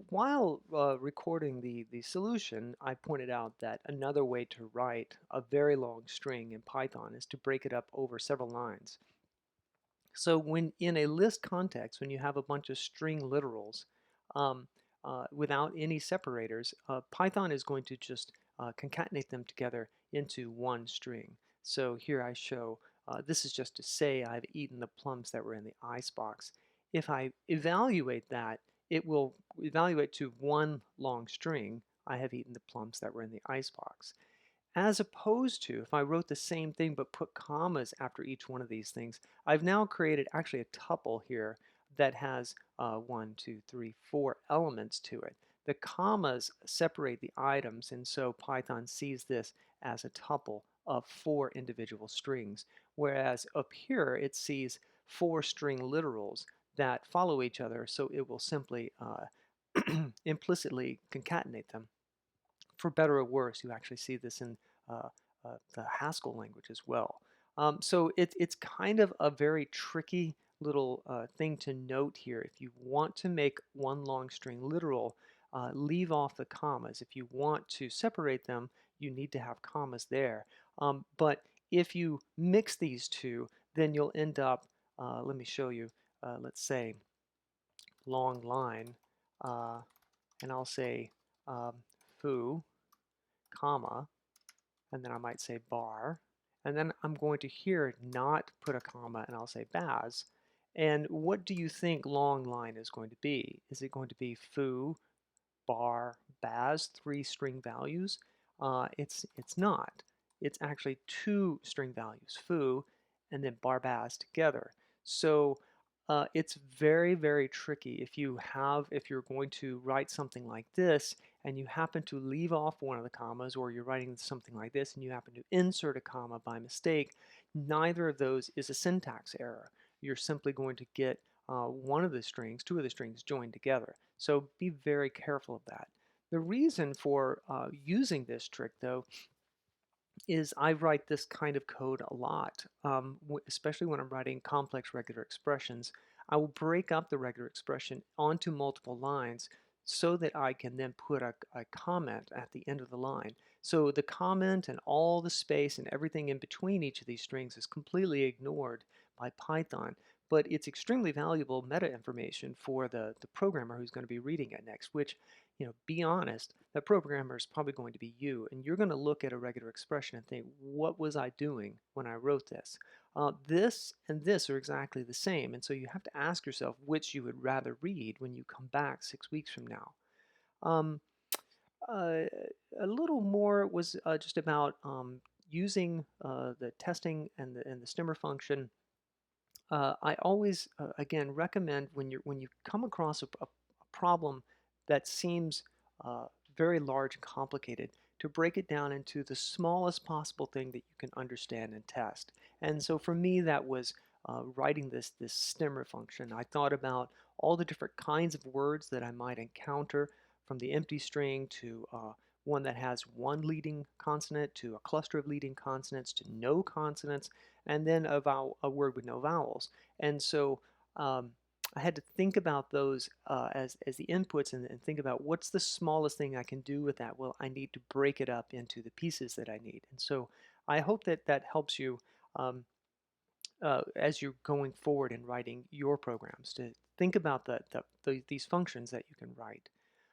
So while recording the solution, I pointed out that another way to write a very long string in Python is to break it up over several lines. So when in a list context, when you have a bunch of string literals um, without any separators, Python is going to just concatenate them together into one string. So here I show, this is just to say I've eaten the plums that were in the icebox. If I evaluate that, it will evaluate to one long string, I have eaten the plums that were in the icebox. As opposed to if I wrote the same thing but put commas after each one of these things, I've now created actually a tuple here that has 4 elements to it. The commas separate the items, and so Python sees this as a tuple of 4 individual strings, whereas up here it sees 4 string literals that follow each other, so it will simply implicitly concatenate them. For better or worse, you actually see this in the Haskell language as well. So it's kind of a very tricky little thing to note here. If you want to make one long string literal, leave off the commas. If you want to separate them, you need to have commas there. But if you mix these two, then you'll end up, let me show you, let's say long line, and I'll say foo, comma, and then I might say bar, and then I'm going to here not put a comma and I'll say baz. And what do you think long line is going to be? Is it going to be foo, bar, baz, 3 string values? It's not. It's actually 2 string values, foo, and then bar baz together. So it's very, very tricky if you're going to write something like this and you happen to leave off one of the commas, or you're writing something like this and you happen to insert a comma by mistake. Neither of those is a syntax error. You're simply going to get one of the strings, 2 of the strings joined together. So be very careful of that. The reason for using this trick, though, is I write this kind of code a lot, especially when I'm writing complex regular expressions. I will break up the regular expression onto multiple lines so that I can then put a comment at the end of the line. So the comment and all the space and everything in between each of these strings is completely ignored by Python, but it's extremely valuable meta information for the programmer who's going to be reading it next, which, be honest, that programmer is probably going to be you, and you're going to look at a regular expression and think, what was I doing when I wrote this? This and this are exactly the same, and so you have to ask yourself which you would rather read when you come back 6 weeks from now. Um, uh, a little more was just about using the testing and the stemmer function. I always, again, recommend when you come across a problem that seems very large and complicated, to break it down into the smallest possible thing that you can understand and test. And so for me, that was writing this stemmer function. I thought about all the different kinds of words that I might encounter, from the empty string to one that has one leading consonant, to a cluster of leading consonants, to no consonants, and then a word with no vowels. And so I had to think about those as the inputs, and think about what's the smallest thing I can do with that. Well, I need to break it up into the pieces that I need. And so I hope that that helps you um, as you're going forward in writing your programs, to think about these functions that you can write.